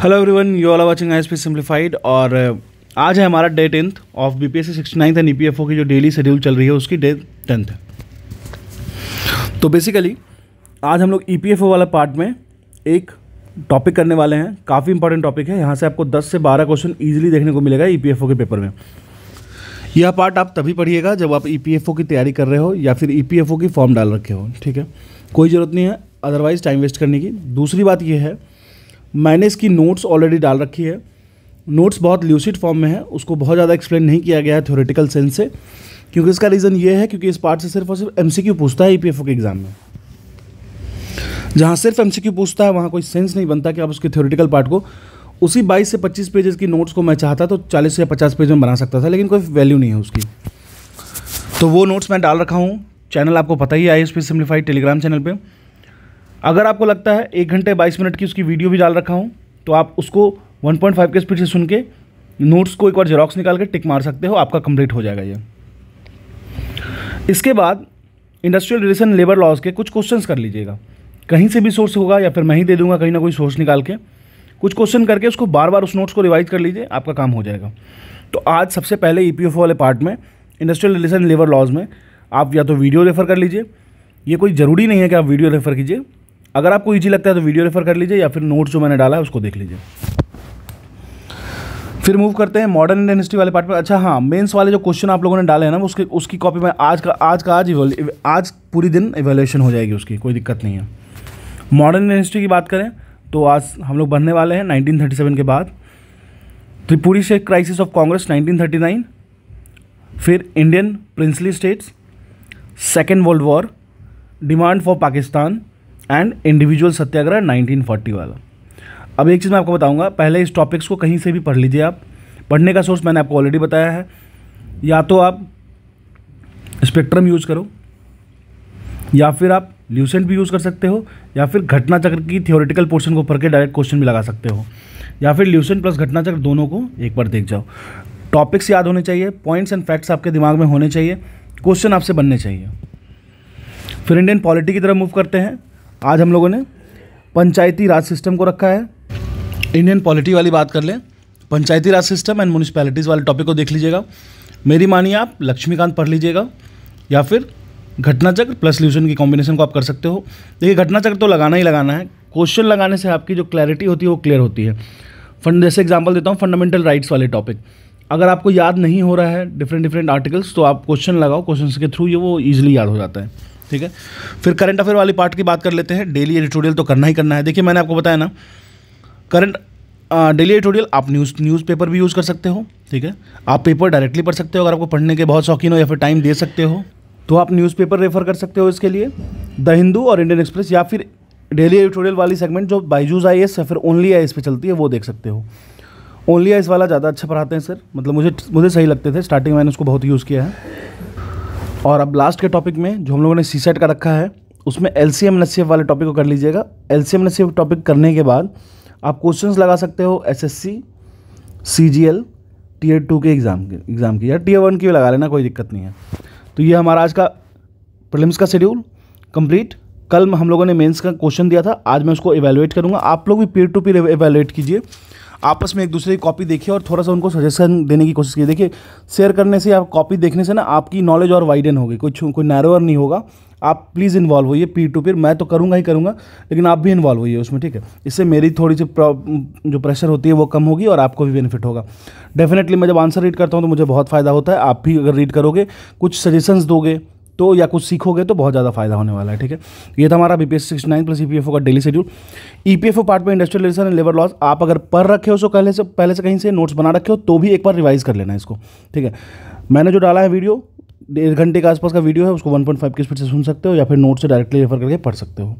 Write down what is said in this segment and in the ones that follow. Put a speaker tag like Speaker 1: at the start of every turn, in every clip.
Speaker 1: Hello everyone, you all are watching ISP simplified. और आज है हमारा day 10th of BPSC 69th and EPFO की जो डेली शेड्यूल चल रही है उसकी डे 10th है। तो बेसिकली आज हम लोग ईपीएफओ वाला पार्ट में एक टॉपिक करने वाले हैं। काफ़ी इंपॉर्टेंट टॉपिक है। यहाँ से आपको 10 से 12 क्वेश्चन ईजिली देखने को मिलेगा ईपीएफओ के पेपर में। यह पार्ट आप तभी पढ़िएगा जब आप ईपीएफओ की तैयारी कर रहे हो या फिर ईपीएफओ की फॉर्म डाल रखे हो, ठीक है। कोई ज़रूरत नहीं है अदरवाइज़ टाइम वेस्ट करने की। दूसरी बात यह है, मैंने इसकी नोट्स ऑलरेडी डाल रखी है। नोट्स बहुत ल्यूसिड फॉर्म में है, उसको बहुत ज़्यादा एक्सप्लेन नहीं किया गया है थ्योरेटिकल सेंस से, क्योंकि इसका रीज़न ये है क्योंकि इस पार्ट से सिर्फ और सिर्फ एमसीक्यू पूछता है ईपीएफओ के एग्जाम में। जहाँ सिर्फ एमसीक्यू पूछता है वहाँ कोई सेंस नहीं बनता कि आप उसके थ्योरेटिकल पार्ट को उसी 22 से 25 पेजेस की नोट्स को मैं चाहता तो 40 से 50 पेज में बना सकता था, लेकिन कोई वैल्यू नहीं है उसकी। तो वो नोट्स मैं डाल रखा हूँ। चैनल आपको पता ही है, आईएसपी सिंप्लीफाइड टेलीग्राम चैनल पे। अगर आपको लगता है 1 घंटे 22 मिनट की उसकी वीडियो भी डाल रखा हूँ तो आप उसको 1.5 के स्पीड से सुन के नोट्स को एक बार जेरोक्स निकाल के टिक मार सकते हो, आपका कंप्लीट हो जाएगा ये। इसके बाद इंडस्ट्रियल रिलेशन लेबर लॉज के कुछ क्वेश्चंस कर लीजिएगा। कहीं से भी सोर्स होगा या फिर मैं ही दे दूंगा कहीं ना कोई सोर्स निकाल के, कुछ क्वेश्चन करके उसको बार बार उस नोट्स को रिवाइज कर लीजिए, आपका काम हो जाएगा। तो आज सबसे पहले ईपीएफओ वाले पार्ट में इंडस्ट्रियल रिलेशन लेबर लॉज में आप या तो वीडियो रेफर कर लीजिए। ये कोई ज़रूरी नहीं है कि आप वीडियो रेफर कीजिए, अगर आपको ईजी लगता है तो वीडियो रेफर कर लीजिए या फिर नोट्स जो मैंने डाला है उसको देख लीजिए। फिर मूव करते हैं मॉडर्न इंडियन हिस्ट्री वाले पार्ट में। अच्छा हाँ, मेंस वाले जो क्वेश्चन आप लोगों ने डाले हैं ना उसकी कॉपी में आज पूरी दिन इवैल्यूएशन हो जाएगी उसकी, कोई दिक्कत नहीं है। मॉडर्न इंडियन हिस्ट्री की बात करें तो आज हम लोग बढ़ने वाले हैं 1937 के बाद, त्रिपुरी शेख क्राइसिस ऑफ कांग्रेस 1939, फिर Indian princely states, second world war, demand for Pakistan and individual satyagraha 1940 वाला। अब एक चीज़ मैं आपको बताऊंगा, पहले इस टॉपिक्स को कहीं से भी पढ़ लीजिए आप। पढ़ने का सोर्स मैंने आपको ऑलरेडी बताया है, या तो आप स्पेक्ट्रम यूज़ करो या फिर आप ल्यूसेंट भी यूज़ कर सकते हो, या फिर घटना चक्र की थ्योरेटिकल पोर्शन को पढ़ के डायरेक्ट क्वेश्चन भी लगा सकते हो, या फिर ल्यूसेंट प्लस घटना चक्र दोनों को एक बार देख जाओ। टॉपिक्स याद होने चाहिए, पॉइंट्स एंड फैक्ट्स आपके दिमाग में होने चाहिए, क्वेश्चन आपसे बनने चाहिए। फिर इंडियन पॉलिटी की तरफ मूव करते हैं। आज हम लोगों ने पंचायती राज सिस्टम को रखा है। इंडियन पॉलिटी वाली बात कर लें, पंचायती राज सिस्टम एंड म्यूनिसिपैलिटीज़ वाले टॉपिक को देख लीजिएगा। मेरी मानिए आप लक्ष्मीकांत पढ़ लीजिएगा, या फिर घटना चक्र प्लस ल्यूशन की कॉम्बिनेशन को आप कर सकते हो। देखिए घटना चक्र तो लगाना ही लगाना है, क्वेश्चन लगाने से आपकी जो क्लैरिटी होती है वो क्लियर होती है। जैसे एग्जाम्पल देता हूँ, फंडामेंटल राइट्स वाले टॉपिक अगर आपको याद नहीं हो रहा है डिफरेंट आर्टिकल्स, तो आप क्वेश्चन लगाओ, क्वेश्चन के थ्रू ये वो ईजिली याद हो जाता है, ठीक है। फिर करंट अफेयर वाली पार्ट की बात कर लेते हैं। डेली एडिटोरियल तो करना ही करना है। देखिए मैंने आपको बताया ना, करंट डेली एडिटोरियल आप न्यूज़पेपर भी यूज़ कर सकते हो, ठीक है। आप पेपर डायरेक्टली पढ़ सकते हो, अगर आपको पढ़ने के बहुत शौकीन हो या फिर टाइम दे सकते हो तो आप न्यूज़पेपर रेफर कर सकते हो इसके लिए, द हिंदू और इंडियन एक्सप्रेस, या फिर डेली एडिटोरियल वाली सेगमेंट जो बायजूस आईएएस या फिर ओनली आईएएस पे चलती है वो देख सकते हो। ओनली आईएएस वाला ज़्यादा अच्छा पढ़ाते हैं सर, मतलब मुझे सही लगते थे, स्टार्टिंग में मैंने उसको बहुत यूज़ किया है। और अब लास्ट के टॉपिक में जो हम लोगों ने सीसेट का रखा है उसमें एलसीएम एनएससीएफ वाले टॉपिक को कर लीजिएगा। एलसीएम एनएससीएफ टॉपिक करने के बाद आप क्वेश्चंस लगा सकते हो एसएससी, सीजीएल, टीयर 2 के एग्ज़ाम की, या टीयर 1 की भी लगा लेना, कोई दिक्कत नहीं है। तो ये हमारा आज का प्रीलिम्स का शेड्यूल कंप्लीट। कल हम लोगों ने मेंस का क्वेश्चन दिया था, आज मैं उसको इवैल्यूएट करूँगा। आप लोग भी पीयर टू पीयर इवैल्यूएट कीजिए, आपस में एक दूसरे की कॉपी देखिए और थोड़ा सा उनको सजेशन देने की कोशिश कीजिए। देखिए शेयर करने से, आप कॉपी देखने से ना आपकी नॉलेज और वाइडन होगी, कोई नैरोअर नहीं होगा। आप प्लीज़ इन्वॉल्व होइए पीयर टू पीयर। मैं तो करूँगा ही करूँगा, लेकिन आप भी इन्वॉल्व होइए उसमें, ठीक है। इससे मेरी थोड़ी सी जो प्रेशर होती है वो कम होगी और आपको भी बेनिफिट होगा। डेफिनेटली मैं जब आंसर रीड करता हूँ तो मुझे बहुत फ़ायदा होता है। आप भी अगर रीड करोगे, कुछ सजेशंस दोगे तो या कुछ सीखोगे तो बहुत ज़्यादा फायदा होने वाला है, ठीक है। ये था हमारा बीपीएससी 69 प्लस ईपीएफओ का डेली शेड्यूल। ईपीएफओ पार्ट में industrial relation and labour laws आप अगर पढ़ रखे हो, सो पहले से कहीं से नोट्स बना रखे हो तो भी एक बार रिवाइज कर लेना इसको, ठीक है। मैंने जो डाला है वीडियो 1.5 घंटे के आसपास का वीडियो है, उसको 1.5 की स्पीड से सुन सकते हो या फिर नोट से डायरेक्टली रेफर करके पढ़ सकते हो,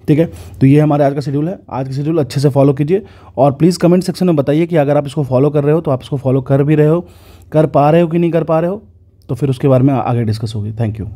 Speaker 1: ठीक है। तो ये हमारे आज का शेड्यूल है। आज का शेड्यूल अच्छे से फॉलो कीजिए और प्लीज़ कमेंट सेक्शन में बताइए कि अगर आप इसको फॉलो कर रहे हो तो आप इसको फॉलो कर भी रहे हो, कर पा रहे हो कि नहीं कर पा रहे हो, तो फिर उसके बारे में आगे डिस्कस होगी। Thank you.